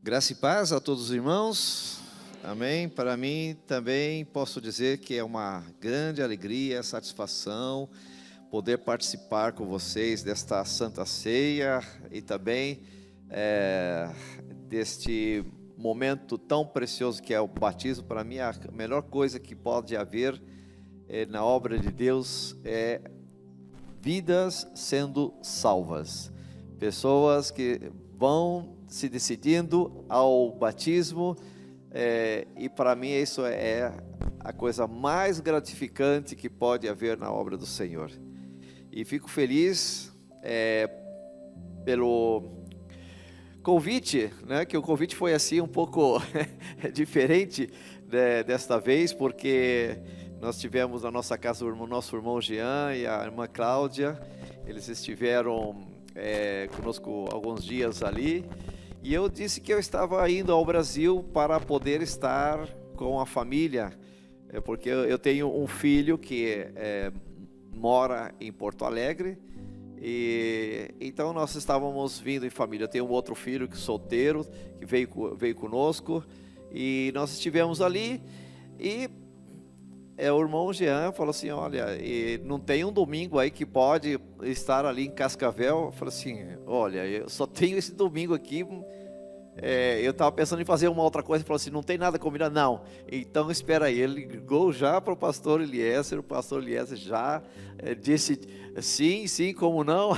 Graça e paz a todos os irmãos, amém. Para mim também posso dizer que é uma grande alegria, satisfação poder participar com vocês desta Santa Ceia e também deste momento tão precioso que é o batismo. Para mim a melhor coisa que pode haver na obra de Deus é vidas sendo salvas, pessoas que vão se decidindo ao batismo, e para mim isso é a coisa mais gratificante que pode haver na obra do Senhor. E fico feliz pelo convite, né? Que o convite foi assim um pouco diferente desta vez, porque nós tivemos na nossa casa o nosso irmão Jean e a irmã Cláudia. Eles estiveram conosco alguns dias ali, e eu disse que eu estava indo ao Brasil para poder estar com a família, porque eu tenho um filho que mora em Porto Alegre, e então nós estávamos vindo em família. Eu tenho um outro filho que solteiro, que veio conosco, e nós estivemos ali, e o irmão Jean falou assim: olha, não tem um domingo aí que pode estar ali em Cascavel? Eu falei assim: olha, eu só tenho esse domingo aqui. Eu estava pensando em fazer uma outra coisa. Ele falou assim: não tem nada combinado? Não, então espera aí. Ele ligou já para o pastor Eliezer. O pastor Eliezer já disse sim, como não.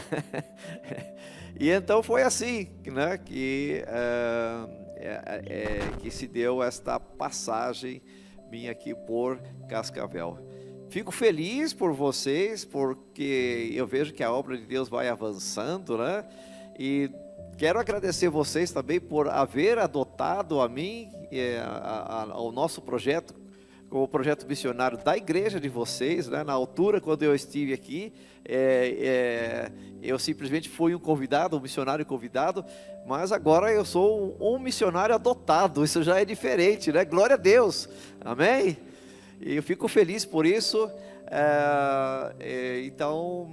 E então foi assim, né, que se deu esta passagem minha aqui por Cascavel. Fico feliz por vocês, porque eu vejo que a obra de Deus vai avançando, né? E quero agradecer vocês também por haver adotado a mim, ao nosso projeto, como projeto missionário da igreja de vocês, né? Na altura, quando eu estive aqui, eu simplesmente fui um missionário convidado, mas agora eu sou um missionário adotado. Isso já é diferente, né? Glória a Deus, amém? E eu fico feliz por isso. Então,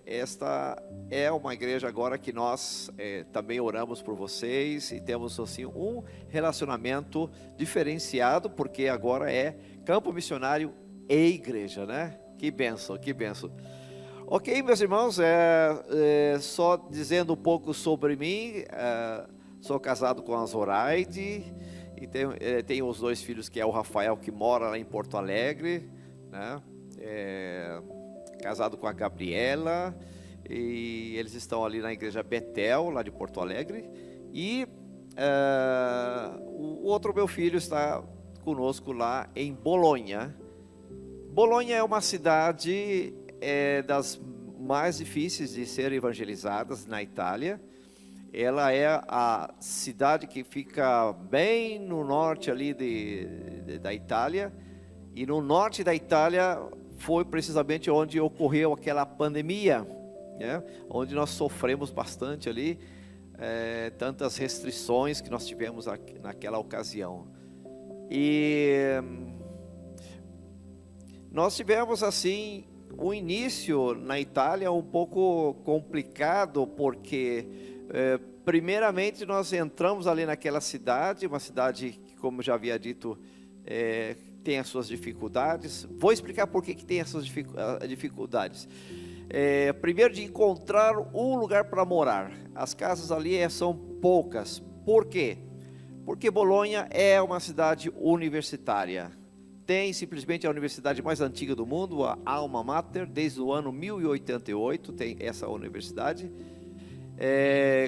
esta é uma igreja agora que nós também oramos por vocês, e temos assim um relacionamento diferenciado, porque agora é campo missionário e igreja, né? Que bênção, que bênção. Ok, meus irmãos, só dizendo um pouco sobre mim. Sou casado com a Zoraide, e tenho os dois filhos, que é o Rafael, que mora lá em Porto Alegre, né? Casado com a Gabriela, e eles estão ali na igreja Betel, lá de Porto Alegre. E o outro meu filho está conosco lá em Bolonha. Bolonha é uma cidade das mais difíceis de ser evangelizadas na Itália. Ela é a cidade que fica bem no norte ali da Itália, e no norte da Itália foi precisamente onde ocorreu aquela pandemia, né? Onde nós sofremos bastante ali, tantas restrições que nós tivemos naquela ocasião. E nós tivemos assim um início na Itália um pouco complicado, porque primeiramente nós entramos ali naquela cidade, uma cidade que, como já havia dito, tem as suas dificuldades. Vou explicar por que tem essas dificuldades. Primeiro, de encontrar um lugar para morar. As casas ali são poucas. Por quê? Porque Bolonha é uma cidade universitária. Tem simplesmente a universidade mais antiga do mundo, a Alma Mater. Desde o ano 1088 tem essa universidade.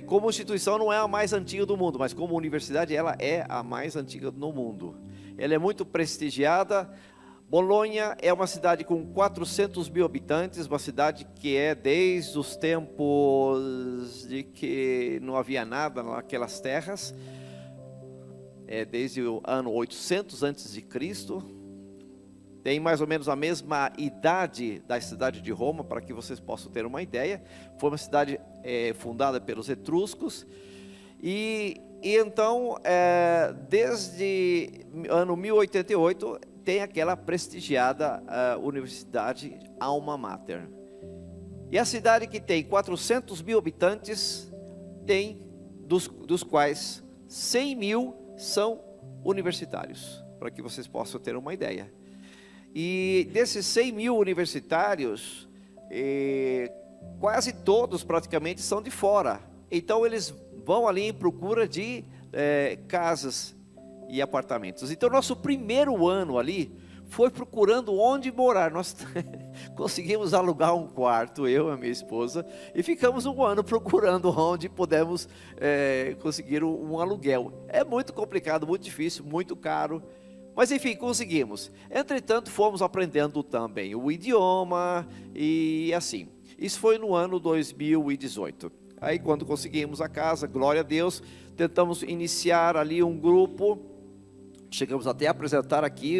Como instituição não é a mais antiga do mundo, mas como universidade ela é a mais antiga no mundo. Ela é muito prestigiada. Bolonha é uma cidade com 400 mil habitantes, uma cidade que desde os tempos de que não havia nada naquelas terras, desde o ano 800 a.C., tem mais ou menos a mesma idade da cidade de Roma, para que vocês possam ter uma ideia. Foi uma cidade fundada pelos etruscos, e então, desde ano 1088, tem aquela prestigiada Universidade Alma Mater. E a cidade que tem 400 mil habitantes, tem dos quais 100 mil são universitários, para que vocês possam ter uma ideia. E desses 100 mil universitários, quase todos praticamente são de fora. Então eles vão ali em procura de casas e apartamentos. Então nosso primeiro ano ali foi procurando onde morar. Nós conseguimos alugar um quarto, eu e a minha esposa, e ficamos um ano procurando onde pudemos conseguir um aluguel. É muito complicado, muito difícil, muito caro, mas enfim, conseguimos. Entretanto, fomos aprendendo também o idioma e assim. Isso foi no ano 2018. Aí quando conseguimos a casa, glória a Deus, tentamos iniciar ali um grupo. Chegamos até a apresentar aqui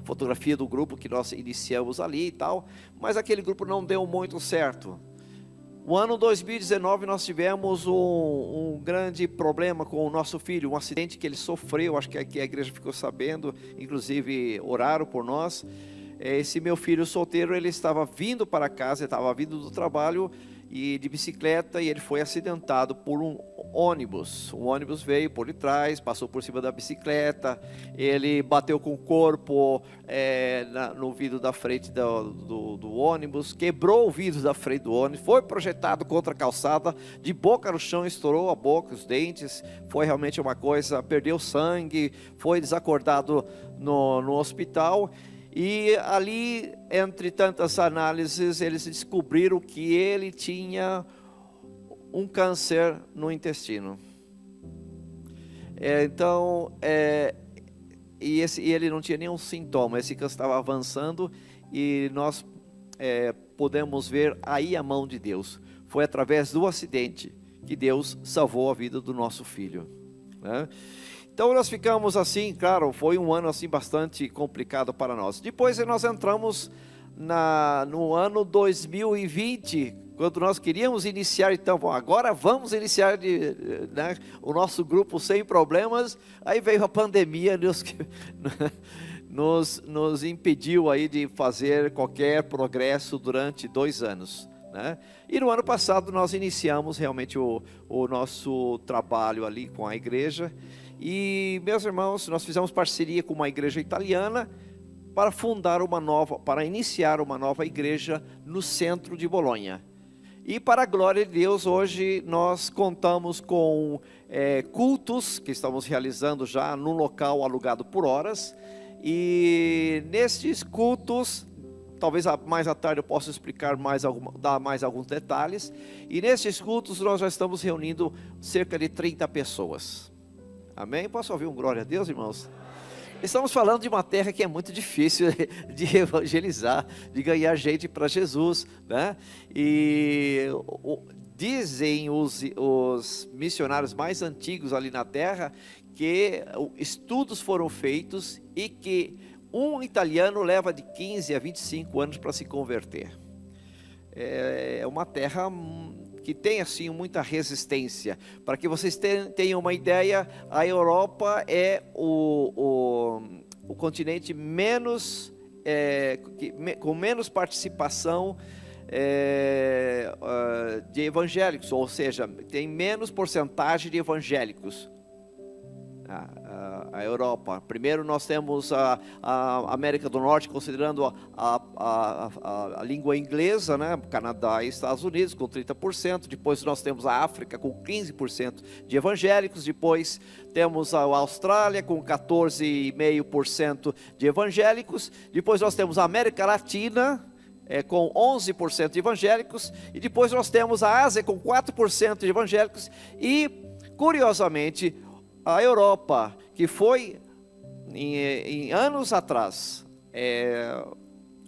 fotografia do grupo que nós iniciamos ali e tal, mas aquele grupo não deu muito certo. O ano 2019 nós tivemos um grande problema com o nosso filho, um acidente que ele sofreu, acho que a igreja ficou sabendo, inclusive oraram por nós. Esse meu filho solteiro, ele estava vindo para casa, ele estava vindo do trabalho e de bicicleta, e ele foi acidentado por um ônibus. O ônibus veio por detrás, passou por cima da bicicleta, ele bateu com o corpo no vidro da frente do ônibus, quebrou o vidro da frente do ônibus, foi projetado contra a calçada, de boca no chão, estourou a boca, os dentes, foi realmente uma coisa, perdeu sangue, foi desacordado no hospital. E ali, entre tantas análises, eles descobriram que ele tinha um câncer no intestino. E ele não tinha nenhum sintoma, esse câncer estava avançando, e nós podemos ver aí a mão de Deus. Foi através do acidente que Deus salvou a vida do nosso filho, né? Então nós ficamos assim, claro, foi um ano assim bastante complicado para nós. Depois nós entramos no ano 2020, quando nós queríamos iniciar, então, bom, agora vamos iniciar o nosso grupo sem problemas. Aí veio a pandemia, nos impediu aí de fazer qualquer progresso durante 2 anos. Né? E no ano passado nós iniciamos realmente o nosso trabalho ali com a igreja. E, meus irmãos, nós fizemos parceria com uma igreja italiana para iniciar uma nova igreja no centro de Bolonha. E para a glória de Deus, hoje nós contamos com cultos que estamos realizando já num local alugado por horas. E nestes cultos, talvez mais à tarde eu possa explicar dar mais alguns detalhes. E nesses cultos nós já estamos reunindo cerca de 30 pessoas. Amém? Posso ouvir um glória a Deus, irmãos? Estamos falando de uma terra que é muito difícil de evangelizar, de ganhar gente para Jesus, né? E dizem os missionários mais antigos ali na terra que estudos foram feitos e que um italiano leva de 15 a 25 anos para se converter. É uma terra que tem assim muita resistência. Para que vocês tenham uma ideia, a Europa é o continente com menos participação de evangélicos, ou seja, tem menos porcentagem de evangélicos. A Europa. Primeiro nós temos a América do Norte, considerando a língua inglesa, né? Canadá e Estados Unidos com 30%, depois nós temos a África com 15% de evangélicos, depois temos a Austrália com 14,5% de evangélicos, depois nós temos a América Latina com 11% de evangélicos, e depois nós temos a Ásia com 4% de evangélicos, e curiosamente a Europa, que foi em anos atrás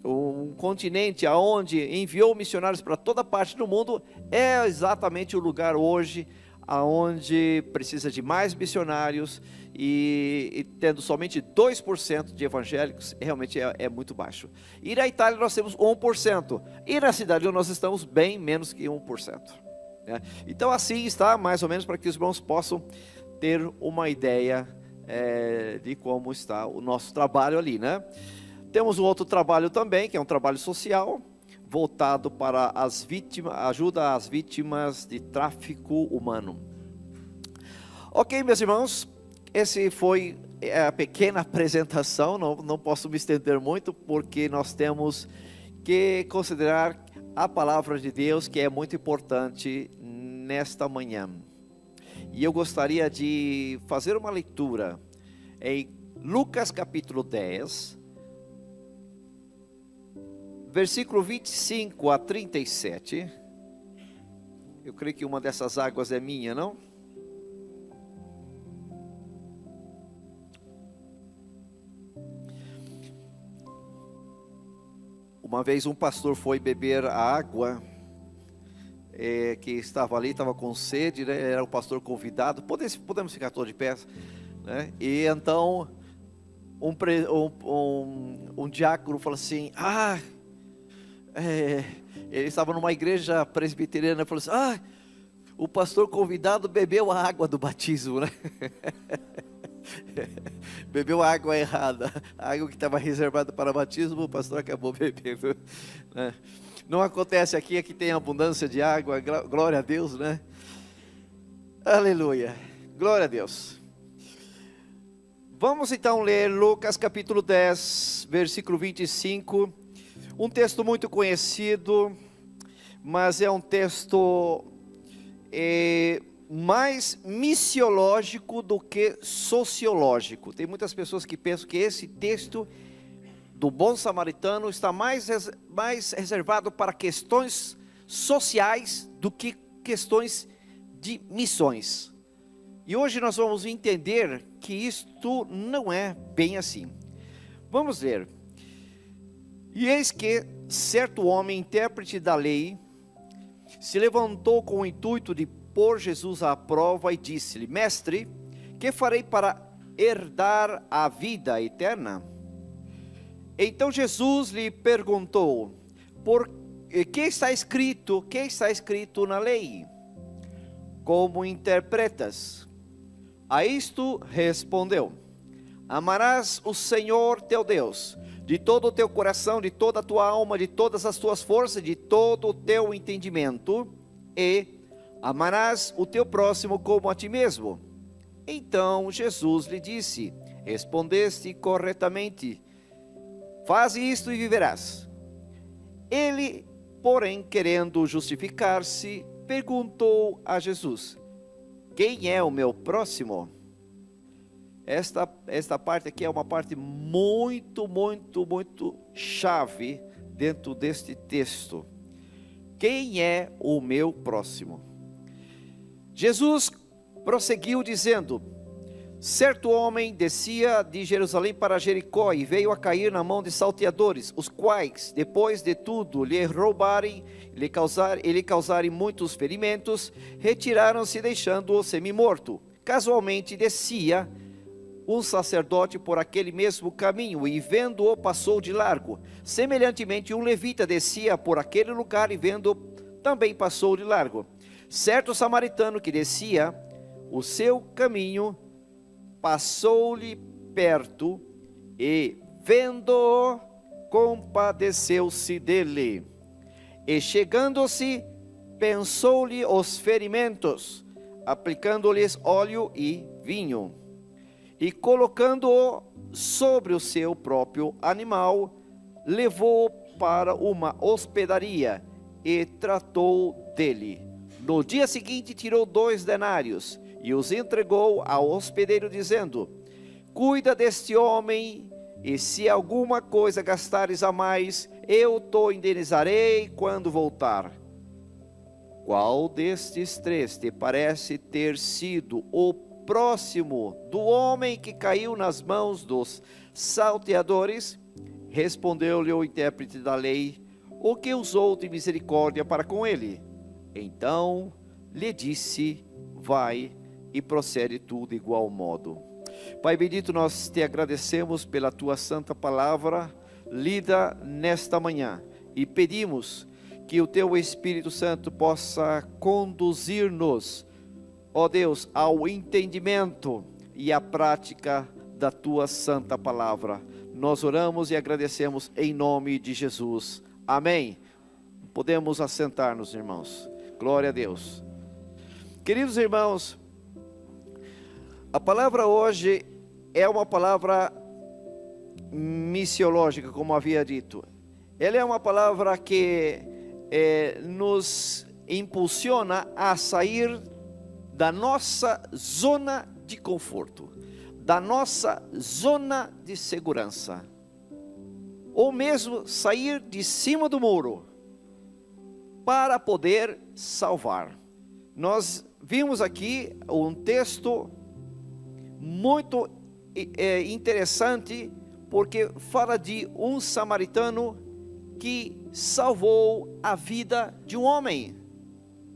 um continente onde enviou missionários para toda parte do mundo, é exatamente o lugar hoje aonde precisa de mais missionários, e tendo somente 2% de evangélicos, realmente é muito baixo. E na Itália nós temos 1%, e na cidade onde nós estamos bem menos que 1%, né? Então assim está mais ou menos, para que os irmãos possam ter uma ideia de como está o nosso trabalho ali, né? Temos um outro trabalho também, que é um trabalho social, voltado para ajuda às vítimas de tráfico humano. Ok, meus irmãos, esse foi a pequena apresentação, não posso me estender muito, porque nós temos que considerar a palavra de Deus, que é muito importante nesta manhã. E eu gostaria de fazer uma leitura em Lucas capítulo 10, versículo 25 a 37. Eu creio que uma dessas águas é minha, não? Uma vez um pastor foi beber a água que estava ali, estava com sede, né? Era o pastor convidado. Podemos ficar todos de pé, né? E então um diácono falou assim: ele estava numa igreja presbiteriana e falou assim: o pastor convidado bebeu a água do batismo, né? Bebeu a água errada, a água que estava reservada para batismo, o pastor acabou bebendo, né? Não acontece aqui tem abundância de água, glória a Deus, né? Aleluia, glória a Deus. Vamos então ler Lucas capítulo 10, versículo 25, um texto muito conhecido, mas é um texto mais missiológico do que sociológico. Tem muitas pessoas que pensam que esse texto do bom samaritano está mais reservado para questões sociais do que questões de missões. E hoje nós vamos entender que isto não é bem assim. Vamos ver. E eis que certo homem, intérprete da lei, se levantou com o intuito de pôr Jesus à prova e disse-lhe: Mestre, que farei para herdar a vida eterna? Então Jesus lhe perguntou: que está escrito na lei? Como interpretas? A isto respondeu: Amarás o Senhor teu Deus de todo o teu coração, de toda a tua alma, de todas as tuas forças, de todo o teu entendimento, e amarás o teu próximo como a ti mesmo. Então Jesus lhe disse: Respondeste corretamente, faze isto e viverás. Ele, porém, querendo justificar-se, perguntou a Jesus: Quem é o meu próximo? Esta parte aqui é uma parte muito chave dentro deste texto. Quem é o meu próximo? Jesus prosseguiu dizendo: Certo homem descia de Jerusalém para Jericó e veio a cair na mão de salteadores, os quais, depois de tudo lhe roubarem e lhe causarem muitos ferimentos, retiraram-se deixando-o semi-morto. Casualmente descia um sacerdote por aquele mesmo caminho e vendo-o passou de largo. Semelhantemente um levita descia por aquele lugar e vendo-o também passou de largo. Certo samaritano que descia o seu caminho passou-lhe perto e vendo-o compadeceu-se dele. E chegando-se pensou-lhe os ferimentos, aplicando-lhes óleo e vinho. E colocando-o sobre o seu próprio animal, levou-o para uma hospedaria e tratou dele. No dia seguinte tirou 2 denários e os entregou ao hospedeiro, dizendo: Cuida deste homem, e se alguma coisa gastares a mais, eu te indenizarei quando voltar. Qual destes 3 te parece ter sido o próximo do homem que caiu nas mãos dos salteadores? Respondeu-lhe o intérprete da lei: O que usou de misericórdia para com ele? Então lhe disse: Vai e procede tudo de igual modo. Pai bendito, nós te agradecemos pela tua santa palavra lida nesta manhã e pedimos que o teu Espírito Santo possa conduzir-nos, ó Deus, ao entendimento e à prática da tua santa palavra. Nós oramos e agradecemos em nome de Jesus. Amém. Podemos assentar-nos, irmãos. Glória a Deus. Queridos irmãos, A palavra hoje é uma palavra missiológica, como havia dito. Ela é uma palavra que nos impulsiona a sair da nossa zona de conforto, da nossa zona de segurança, ou mesmo sair de cima do muro para poder salvar. Nós vimos aqui um texto muito interessante, porque fala de um samaritano que salvou a vida de um homem.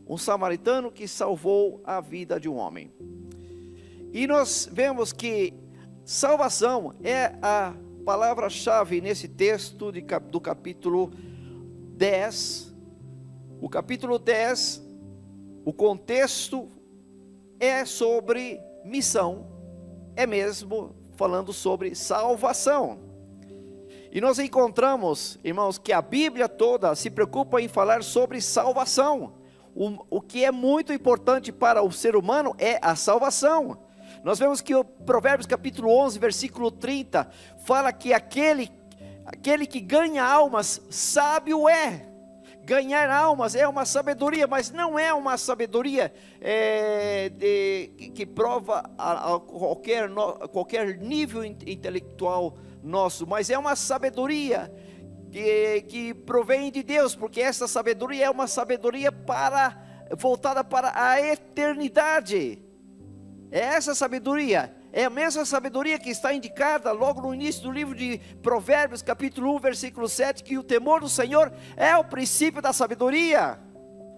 Um samaritano que salvou a vida de um homem. E nós vemos que salvação é a palavra-chave nesse texto do capítulo 10. O capítulo 10, o contexto é sobre missão, é mesmo falando sobre salvação. E nós encontramos, irmãos, que a Bíblia toda se preocupa em falar sobre salvação. O que é muito importante para o ser humano é a salvação. Nós vemos que o Provérbios capítulo 11, versículo 30, fala que aquele que ganha almas, sábio é. Ganhar almas é uma sabedoria, mas não é uma sabedoria que prova a qualquer nível intelectual nosso, mas é uma sabedoria que provém de Deus, porque essa sabedoria é uma sabedoria voltada para a eternidade. Essa sabedoria é a mesma sabedoria que está indicada logo no início do livro de Provérbios, capítulo 1, versículo 7, que o temor do Senhor é o princípio da sabedoria.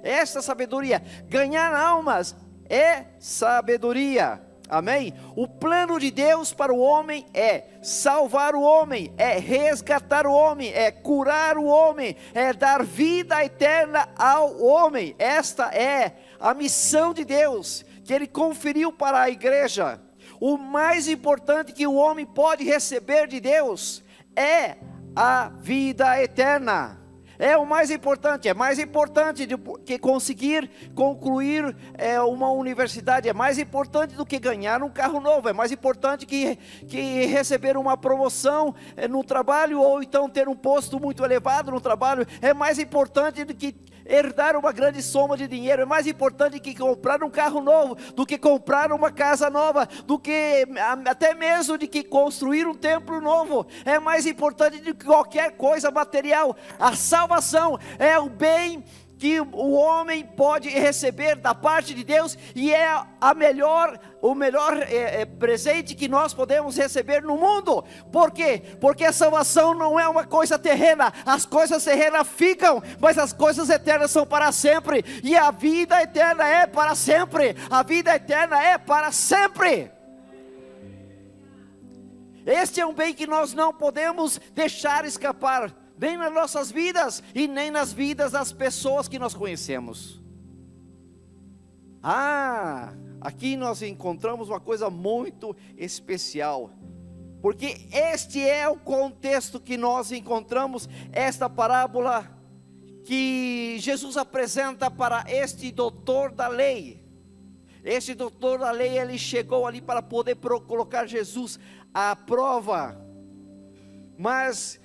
Essa sabedoria, ganhar almas, é sabedoria. Amém? O plano de Deus para o homem é salvar o homem, é resgatar o homem, é curar o homem, é dar vida eterna ao homem. Esta é a missão de Deus, que Ele conferiu para a igreja. O mais importante que o homem pode receber de Deus é a vida eterna. É o mais importante, é mais importante do que conseguir concluir uma universidade, é mais importante do que ganhar um carro novo, é mais importante que receber uma promoção no trabalho, ou então ter um posto muito elevado no trabalho, é mais importante do que herdar uma grande soma de dinheiro, é mais importante que comprar um carro novo, do que comprar uma casa nova, do que até mesmo de que construir um templo novo, é mais importante do que qualquer coisa material. A salvação é o bem que o homem pode receber da parte de Deus, e é o melhor presente que nós podemos receber no mundo. Por quê? Porque a salvação não é uma coisa terrena. As coisas terrenas ficam, mas as coisas eternas são para sempre, e a vida eterna é para sempre. A vida eterna é para sempre. Este é um bem que nós não podemos deixar escapar, nem nas nossas vidas e nem nas vidas das pessoas que nós conhecemos. Aqui nós encontramos uma coisa muito especial, porque este é o contexto que nós encontramos esta parábola que Jesus apresenta para este doutor da lei. Este doutor da lei, ele chegou ali para poder colocar Jesus à prova, mas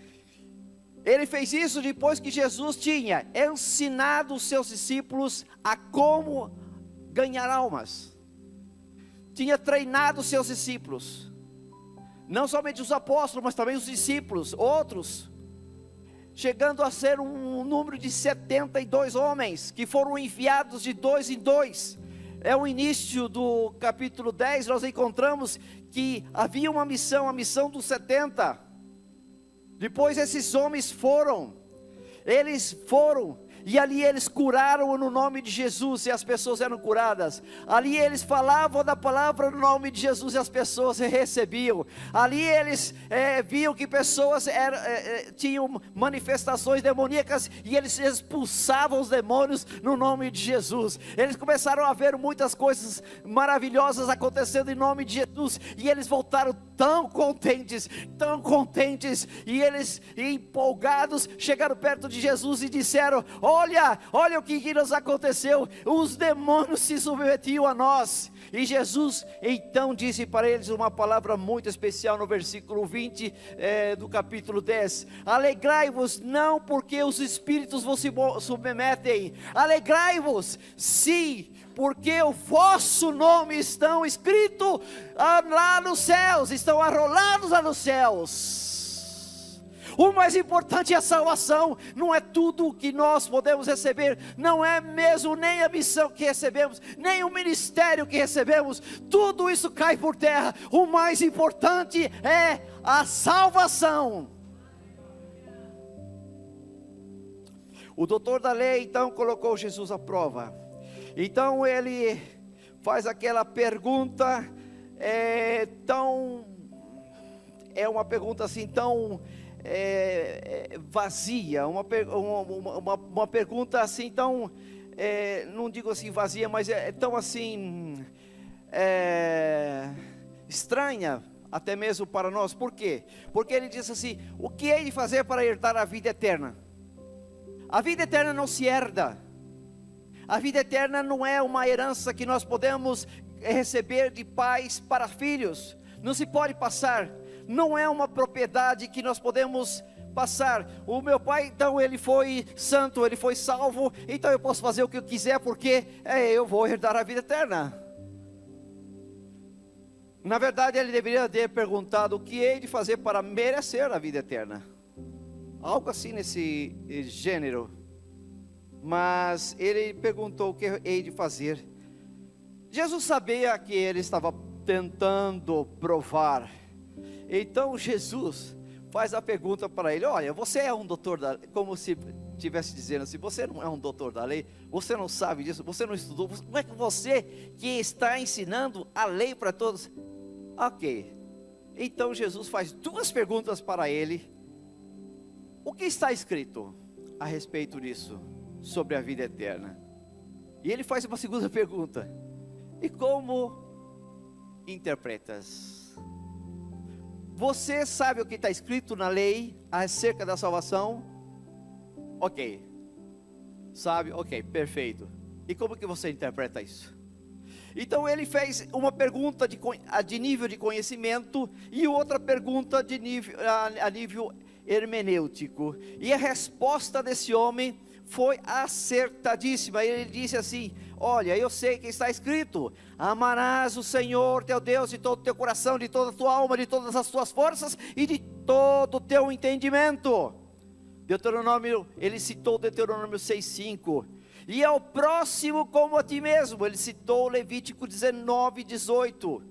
ele fez isso depois que Jesus tinha ensinado os seus discípulos a como ganhar almas. Tinha treinado os seus discípulos, não somente os apóstolos, mas também os discípulos, outros, chegando a ser um número de 72 homens, que foram enviados de 2 em 2. É o início do capítulo 10, nós encontramos que havia uma missão, a missão dos 70. Depois esses homens eles foram, e ali eles curaram no nome de Jesus, e as pessoas eram curadas. Ali eles falavam da palavra no nome de Jesus, e as pessoas recebiam. Ali eles viam que pessoas tinham manifestações demoníacas, e eles expulsavam os demônios no nome de Jesus. Eles começaram a ver muitas coisas maravilhosas acontecendo em nome de Jesus, e eles voltaram tão contentes, e eles empolgados chegaram perto de Jesus e disseram: olha o que nos aconteceu, os demônios se submetiam a nós. E Jesus então disse para eles uma palavra muito especial no versículo 20 do capítulo 10: alegrai-vos não porque os espíritos vos submetem, alegrai-vos sim, porque o vosso nome estão escrito lá nos céus, estão arrolados lá nos céus. O mais importante é a salvação, não é tudo o que nós podemos receber, não é mesmo nem a missão que recebemos, nem o ministério que recebemos, tudo isso cai por terra. O mais importante é a salvação. O doutor da lei então colocou Jesus à prova. Então ele faz aquela pergunta, uma pergunta assim tão vazia, uma pergunta assim tão, não digo assim vazia, mas é tão assim, estranha, até mesmo para nós. Por quê? Porque ele diz assim: o que hei de fazer para herdar a vida eterna? A vida eterna não se herda. A vida eterna não é uma herança que nós podemos receber de pais para filhos, não se pode passar. Não é uma propriedade que nós podemos passar. O meu pai, então, ele foi santo, ele foi salvo, então eu posso fazer o que eu quiser, porque eu vou herdar a vida eterna. Na verdade, ele deveria ter perguntado: o que hei de fazer para merecer a vida eterna? Algo assim nesse gênero. Mas ele perguntou: o que hei de fazer? Jesus sabia que ele estava tentando provar. Então Jesus faz a pergunta para ele: olha, você é um doutor da lei, como se estivesse dizendo assim: você não é um doutor da lei, você não sabe disso, você não estudou, não é você que está ensinando a lei para todos. Ok, então Jesus faz duas perguntas para ele. O que está escrito a respeito disso, sobre a vida eterna? E ele faz uma segunda pergunta: e como interpretas? Você sabe o que está escrito na lei acerca da salvação? Ok. Sabe? Ok, perfeito. E como que você interpreta isso? Então ele fez uma pergunta de nível de conhecimento e outra pergunta de nível, a nível hermenêutico. E a resposta desse homem foi acertadíssima. Ele disse assim: olha, eu sei que está escrito: amarás o Senhor teu Deus de todo o teu coração, de toda a tua alma, de todas as tuas forças e de todo o teu entendimento. Deuteronômio, ele citou Deuteronômio 6:5. E ao próximo como a ti mesmo. Ele citou Levítico 19:18.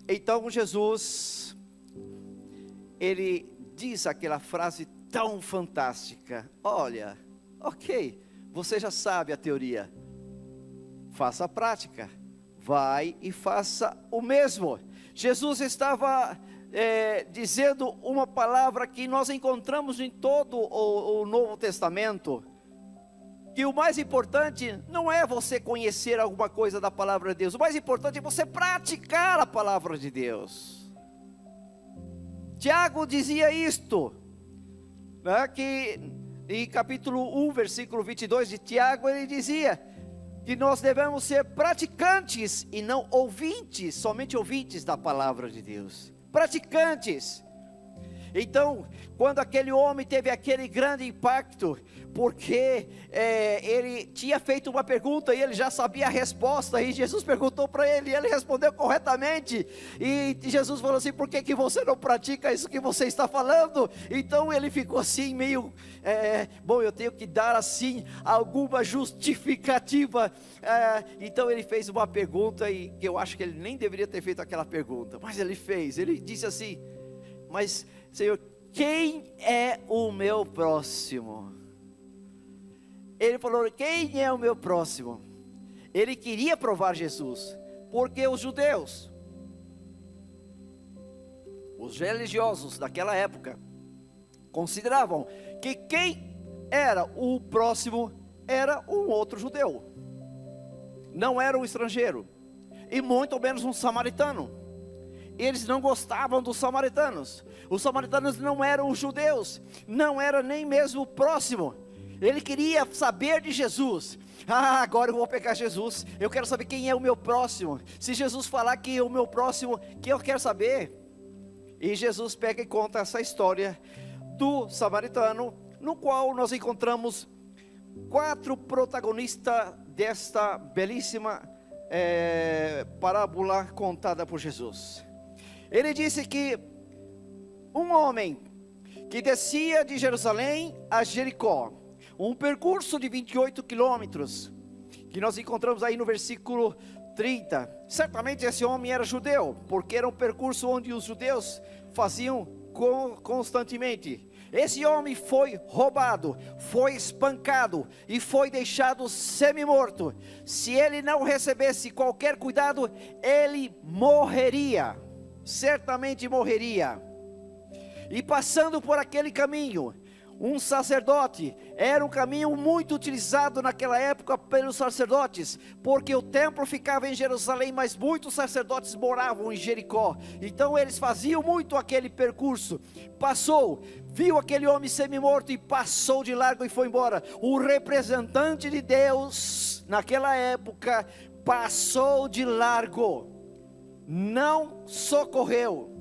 Então Jesus, ele diz aquela frase tão fantástica: olha, ok, você já sabe a teoria, faça a prática, vai e faça o mesmo. Jesus estava dizendo uma palavra que nós encontramos em todo o Novo Testamento, que o mais importante não é você conhecer alguma coisa da palavra de Deus, o mais importante é você praticar a palavra de Deus. Tiago dizia isto, né, que em capítulo 1, versículo 22 de Tiago, ele dizia que nós devemos ser praticantes e não ouvintes, somente ouvintes da palavra de Deus. Praticantes. Então, quando aquele homem teve aquele grande impacto, porque ele tinha feito uma pergunta e ele já sabia a resposta, e Jesus perguntou para ele, e ele respondeu corretamente, e Jesus falou assim: por que você não pratica isso que você está falando? Então ele ficou assim meio, bom, eu tenho que dar assim alguma justificativa. Então ele fez uma pergunta, e que eu acho que ele nem deveria ter feito aquela pergunta, mas ele fez. Ele disse assim: mas Senhor, quem é o meu próximo? Ele falou: quem é o meu próximo? Ele queria provar Jesus, porque os judeus, os religiosos daquela época, consideravam que quem era o próximo era um outro judeu, não era um estrangeiro, e muito menos um samaritano. eles não gostavam dos samaritanos. Os samaritanos não eram judeus, não era nem mesmo o próximo. Ele queria saber de Jesus. Agora eu vou pegar Jesus, eu quero saber quem é o meu próximo. Se Jesus falar que é o meu próximo, que eu quero saber. E Jesus pega e conta essa história do samaritano, no qual nós encontramos 4 protagonistas desta belíssima parábola contada por Jesus. Ele disse que um homem que descia de Jerusalém a Jericó, um percurso de 28 quilômetros, que nós encontramos aí no versículo 30. Certamente esse homem era judeu, porque era um percurso onde os judeus faziam constantemente. Esse homem foi roubado, foi espancado e foi deixado semi-morto. Se ele não recebesse qualquer cuidado, ele morreria, certamente morreria. E passando por aquele caminho, um sacerdote, era um caminho muito utilizado naquela época pelos sacerdotes, porque o templo ficava em Jerusalém, mas muitos sacerdotes moravam em Jericó, então eles faziam muito aquele percurso. Passou, viu aquele homem semi-morto e passou de largo e foi embora. O representante de Deus, naquela época, passou de largo, não socorreu.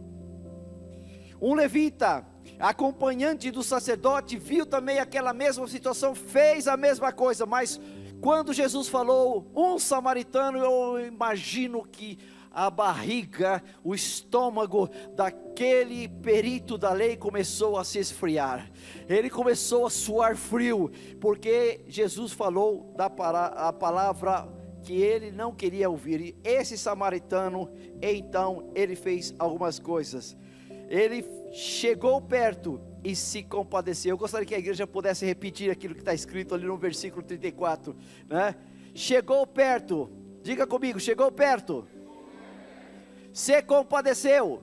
Um levita, acompanhante do sacerdote, viu também aquela mesma situação, fez a mesma coisa, mas quando Jesus falou um samaritano, eu imagino que a barriga, o estômago daquele perito da lei começou a se esfriar, ele começou a suar frio, porque Jesus falou a palavra que ele não queria ouvir. E esse samaritano, então, ele fez algumas coisas. Ele chegou perto e se compadeceu. Eu gostaria que a igreja pudesse repetir aquilo que está escrito ali no versículo 34, né? Chegou perto, diga comigo, chegou perto, se compadeceu,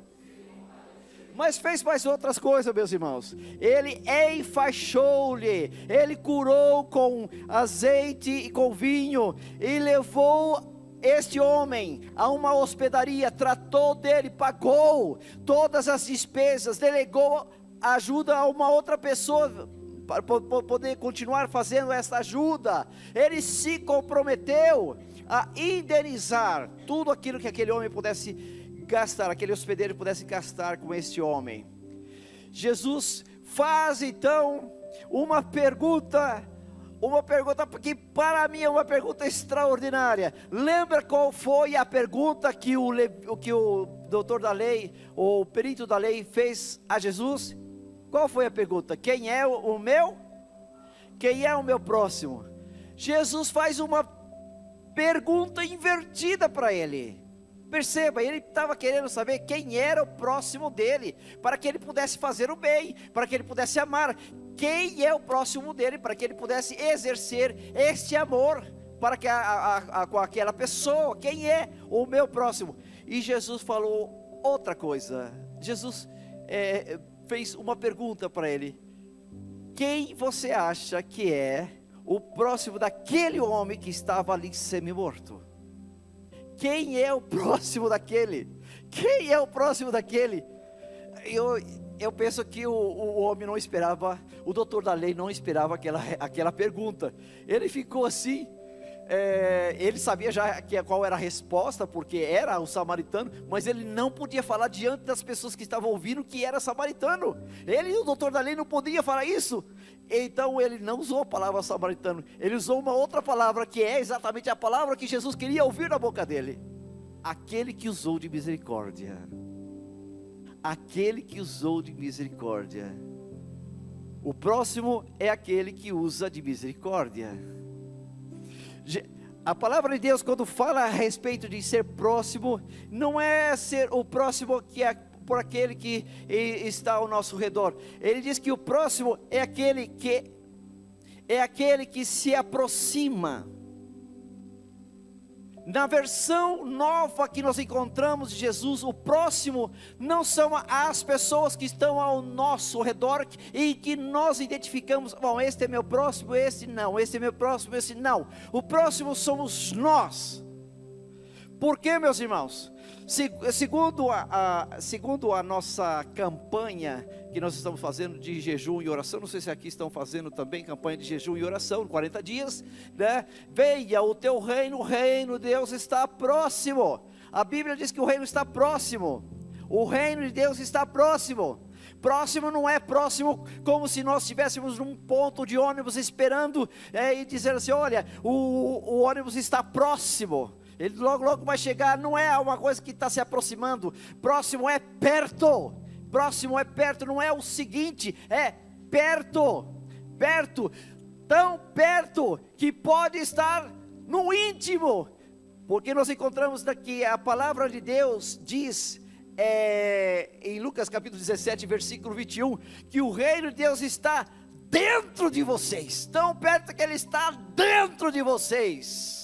mas fez mais outras coisas, meus irmãos. Ele enfaixou-lhe, ele curou com azeite e com vinho, e levou este homem a uma hospedaria, tratou dele, pagou todas as despesas, delegou ajuda a uma outra pessoa para poder continuar fazendo essa ajuda. Ele se comprometeu a indenizar tudo aquilo que aquele homem pudesse gastar, aquele hospedeiro pudesse gastar com este homem. Jesus faz então uma pergunta que para mim é uma pergunta extraordinária. Lembra qual foi a pergunta que o doutor da lei, ou o perito da lei, fez a Jesus? Qual foi a pergunta? Quem é o meu próximo? Jesus faz uma pergunta invertida para ele. Perceba, ele estava querendo saber quem era o próximo dele, para que ele pudesse fazer o bem, para que ele pudesse amar. Quem é o próximo dele, para que ele pudesse exercer este amor para que com aquela pessoa. Quem é o meu próximo? E Jesus falou outra coisa. Jesus fez uma pergunta para ele: quem você acha que é o próximo daquele homem que estava ali semi-morto? Quem é o próximo daquele? Quem é o próximo daquele? Eu penso que o homem não esperava, o doutor da lei não esperava aquela pergunta. Ele ficou assim, ele sabia já qual era a resposta, porque era o samaritano, mas ele não podia falar diante das pessoas que estavam ouvindo que era samaritano. Ele, o doutor da lei, não podia falar isso. Então ele não usou a palavra samaritano, ele usou uma outra palavra, que é exatamente a palavra que Jesus queria ouvir na boca dele: aquele que usou de misericórdia. Aquele que usou de misericórdia. O próximo é aquele que usa de misericórdia. A palavra de Deus, quando fala a respeito de ser próximo, não é ser o próximo que é por aquele que está ao nosso redor. Ele diz que o próximo é aquele que se aproxima. Na versão nova que nós encontramos de Jesus, o próximo não são as pessoas que estão ao nosso redor e que nós identificamos: bom, este é meu próximo, este não, este é meu próximo, este não. O próximo somos nós. Por quê, meus irmãos? Segundo a nossa campanha que nós estamos fazendo de jejum e oração, não sei se aqui estão fazendo também campanha de jejum e oração, 40 dias, né? Venha o teu reino, o reino de Deus está próximo. A Bíblia diz que o reino está próximo. O reino de Deus está próximo. Próximo não é próximo como se nós estivéssemos num ponto de ônibus esperando e dizer assim, olha, o ônibus está próximo. Ele logo vai chegar, não é uma coisa que está se aproximando. Próximo é perto. Próximo é perto, não é o seguinte, é perto. Perto, tão perto que pode estar no íntimo. Porque nós encontramos daqui, a palavra de Deus diz, em Lucas capítulo 17, versículo 21, que o reino de Deus está dentro de vocês, tão perto que ele está dentro de vocês.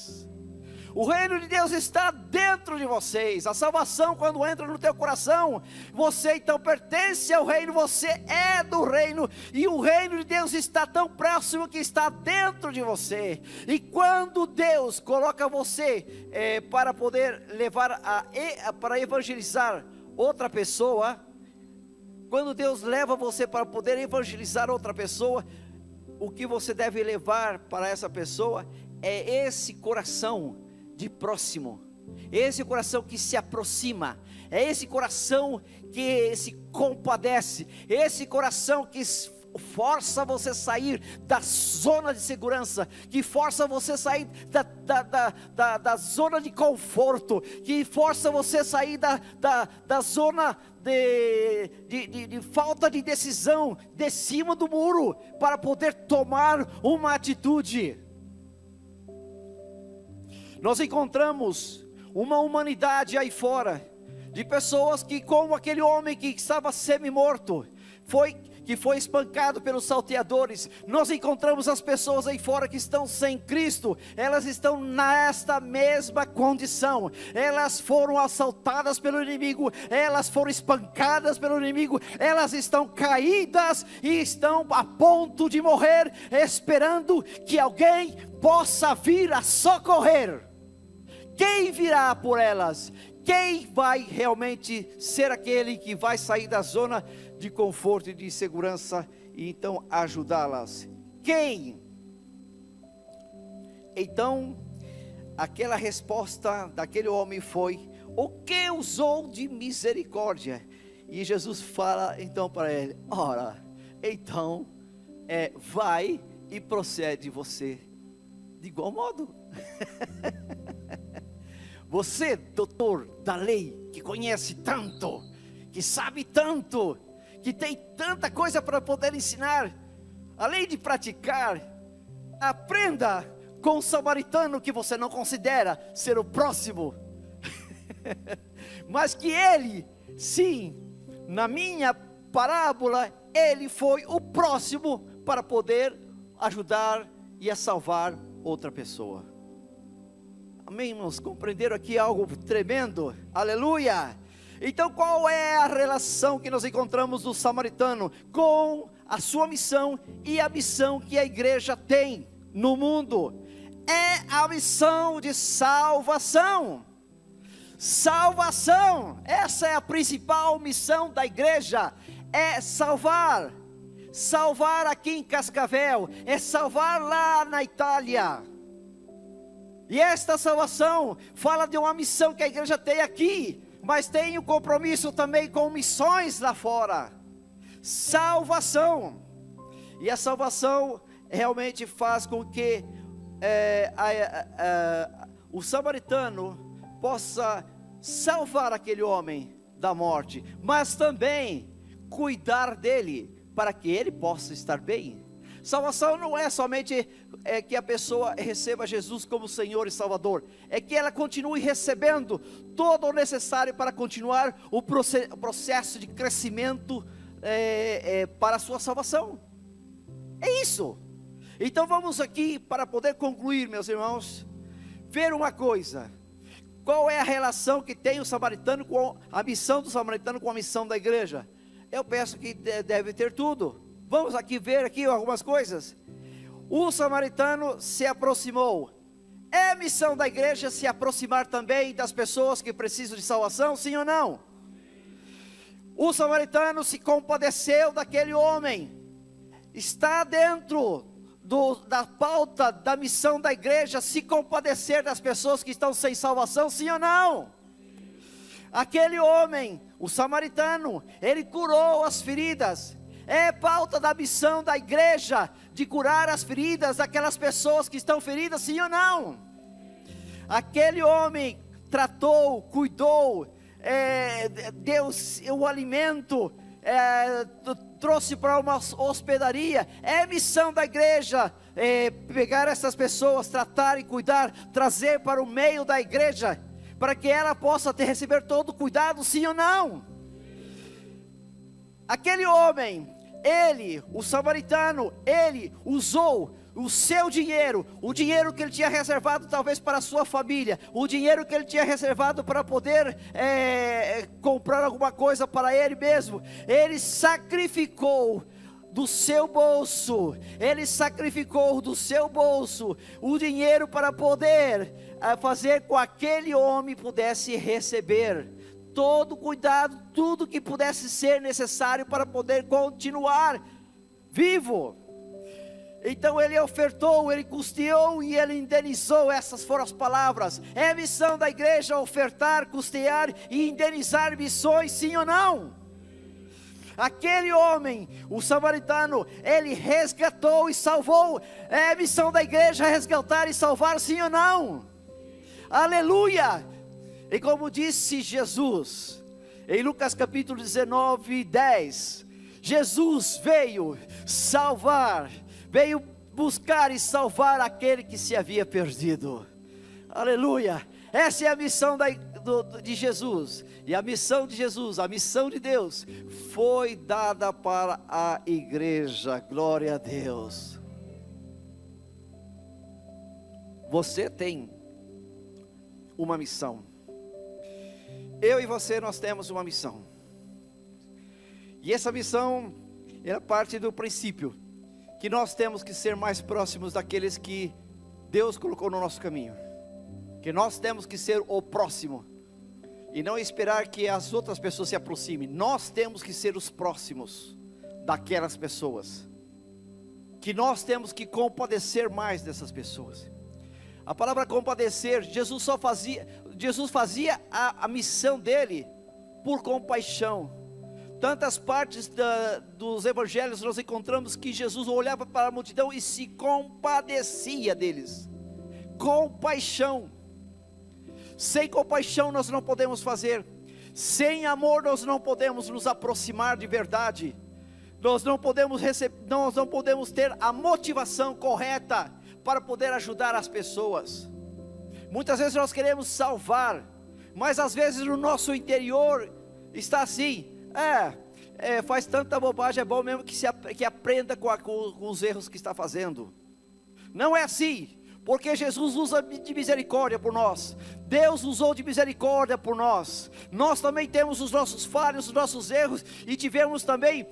O reino de Deus está dentro de vocês. A salvação, quando entra no teu coração, você então pertence ao reino, você é do reino, e o reino de Deus está tão próximo que está dentro de você. E quando Deus coloca você para poder levar para evangelizar outra pessoa, quando Deus leva você para poder evangelizar outra pessoa, o que você deve levar para essa pessoa é esse coração de próximo, esse coração que se aproxima, é esse coração que se compadece, esse coração que força você sair da zona de segurança, que força você sair da zona de conforto, que força você sair da zona de falta de decisão, de cima do muro, para poder tomar uma atitude. Nós encontramos uma humanidade aí fora, de pessoas que, como aquele homem que estava semi-morto, que foi espancado pelos salteadores. Nós encontramos as pessoas aí fora que estão sem Cristo, elas estão nesta mesma condição, elas foram assaltadas pelo inimigo, elas foram espancadas pelo inimigo, elas estão caídas e estão a ponto de morrer, esperando que alguém possa vir a socorrer. Quem virá por elas? Quem vai realmente ser aquele que vai sair da zona de conforto e de segurança e então ajudá-las? Quem? Então, aquela resposta daquele homem foi: o que usou de misericórdia? E Jesus fala então para ele: ora, então vai e procede você de igual modo. Você, doutor da lei, que conhece tanto, que sabe tanto, que tem tanta coisa para poder ensinar, além de praticar, aprenda com o samaritano que você não considera ser o próximo, mas que ele, sim, na minha parábola, ele foi o próximo para poder ajudar e a salvar outra pessoa. Amém, irmãos? Compreenderam aqui algo tremendo? Aleluia! Então, qual é a relação que nós encontramos do samaritano com a sua missão e a missão que a igreja tem no mundo? É a missão de salvação. Salvação, essa é a principal missão da igreja, é salvar. Salvar aqui em Cascavel, é salvar lá na Itália. E esta salvação fala de uma missão que a igreja tem aqui, mas tem um compromisso também com missões lá fora. Salvação. E a salvação realmente faz com que o samaritano possa salvar aquele homem da morte, mas também cuidar dele para que ele possa estar bem. Salvação não é somente que a pessoa receba Jesus como Senhor e Salvador, é que ela continue recebendo todo o necessário para continuar o processo de crescimento para a sua salvação. É isso. Então vamos aqui, para poder concluir, meus irmãos, ver uma coisa: qual é a relação que tem o samaritano com a missão do samaritano com a missão da igreja? Eu penso que deve ter tudo. Vamos aqui ver aqui algumas coisas. O samaritano se aproximou. É missão da igreja se aproximar também das pessoas que precisam de salvação, sim ou não? O samaritano se compadeceu daquele homem. Está dentro da pauta da missão da igreja se compadecer das pessoas que estão sem salvação, sim ou não? Aquele homem, o samaritano, ele curou as feridas. É pauta da missão da igreja de curar as feridas daquelas pessoas que estão feridas, sim ou não? Aquele homem tratou, cuidou, deu o alimento, trouxe para uma hospedaria. É missão da igreja pegar essas pessoas, tratar e cuidar, trazer para o meio da igreja, para que ela possa receber todo o cuidado, sim ou não? Aquele homem, ele, o samaritano, ele usou o seu dinheiro, o dinheiro que ele tinha reservado talvez para a sua família, o dinheiro que ele tinha reservado para poder comprar alguma coisa para ele mesmo. Ele sacrificou do seu bolso, o dinheiro para poder fazer com que aquele homem pudesse receber todo o cuidado, tudo que pudesse ser necessário para poder continuar vivo. Então ele ofertou, ele custeou e ele indenizou. Essas foram as palavras. É missão da igreja ofertar, custear e indenizar missões, sim ou não? Aquele homem, o samaritano, ele resgatou e salvou. É missão da igreja resgatar e salvar, sim ou não? Aleluia! E como disse Jesus, em Lucas capítulo 19, 10, Jesus veio salvar, veio buscar e salvar aquele que se havia perdido. Aleluia! Essa é a missão de Jesus. E a missão de Jesus, a missão de Deus, foi dada para a igreja. Glória a Deus. Você tem uma missão. Eu e você, nós temos uma missão. E essa missão, ela parte do princípio que nós temos que ser mais próximos daqueles que Deus colocou no nosso caminho. Que nós temos que ser o próximo e não esperar que as outras pessoas se aproximem. Nós temos que ser os próximos daquelas pessoas. Que nós temos que compadecer mais dessas pessoas. A palavra compadecer, Jesus fazia a missão dele por compaixão. Tantas partes dos evangelhos nós encontramos que Jesus olhava para a multidão e se compadecia deles. Compaixão. Sem compaixão nós não podemos fazer. Sem amor nós não podemos nos aproximar de verdade. Nós não podemos ter a motivação correta para poder ajudar as pessoas. Muitas vezes nós queremos salvar, mas às vezes no nosso interior está assim: faz tanta bobagem, é bom mesmo que aprenda com os erros que está fazendo. Não é assim, porque Jesus usa de misericórdia por nós. Deus usou de misericórdia por nós. Nós também temos os nossos falhos, os nossos erros, e tivemos também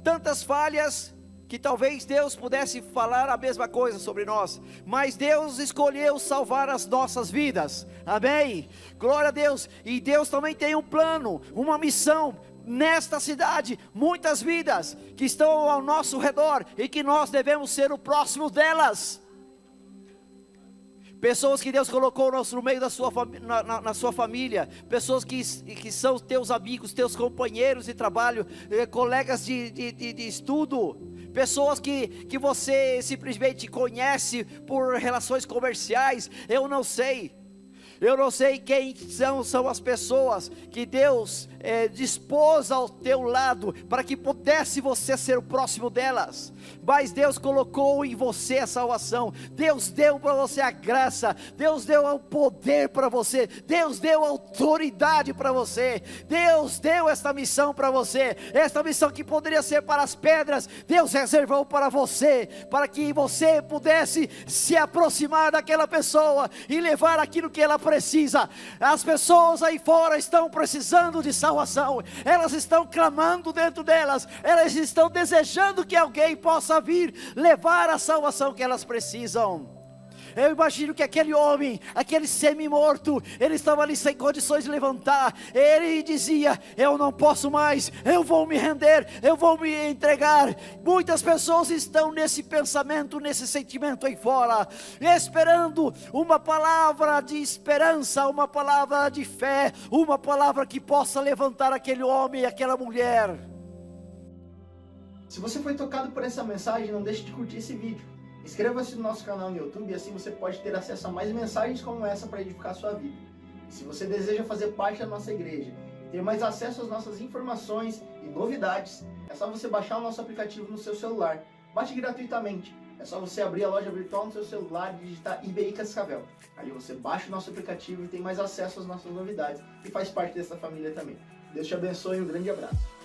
tantas falhas que talvez Deus pudesse falar a mesma coisa sobre nós, mas Deus escolheu salvar as nossas vidas. Amém? Glória a Deus. E Deus também tem um plano, uma missão nesta cidade. Muitas vidas que estão ao nosso redor e que nós devemos ser o próximo delas. Pessoas que Deus colocou no meio na sua família, pessoas que são teus amigos, teus companheiros de trabalho, colegas de estudo, pessoas que você simplesmente conhece por relações comerciais. Eu não sei quem são as pessoas que Deus dispôs ao teu lado para que pudesse você ser o próximo delas, mas Deus colocou em você a salvação. Deus deu para você a graça, Deus deu o poder para você, Deus deu a autoridade para você, Deus deu esta missão para você. Esta missão que poderia ser para as pedras, Deus reservou para você, para que você pudesse se aproximar daquela pessoa e levar aquilo que ela precisa. As pessoas aí fora estão precisando de salvação, elas estão clamando dentro delas, elas estão desejando que alguém possa vir levar a salvação que elas precisam. Eu imagino que aquele homem, aquele semi-morto, ele estava ali sem condições de levantar. Ele dizia: eu não posso mais, eu vou me render, eu vou me entregar. Muitas pessoas estão nesse pensamento, nesse sentimento aí fora, esperando uma palavra de esperança, uma palavra de fé, uma palavra que possa levantar aquele homem e aquela mulher. Se você foi tocado por essa mensagem, não deixe de curtir esse vídeo. Inscreva-se no nosso canal no YouTube e assim você pode ter acesso a mais mensagens como essa para edificar a sua vida. E se você deseja fazer parte da nossa igreja, ter mais acesso às nossas informações e novidades, é só você baixar o nosso aplicativo no seu celular. Baixe gratuitamente. É só você abrir a loja virtual no seu celular e digitar IBI Cascavel. Ali você baixa o nosso aplicativo e tem mais acesso às nossas novidades e faz parte dessa família também. Deus te abençoe e um grande abraço.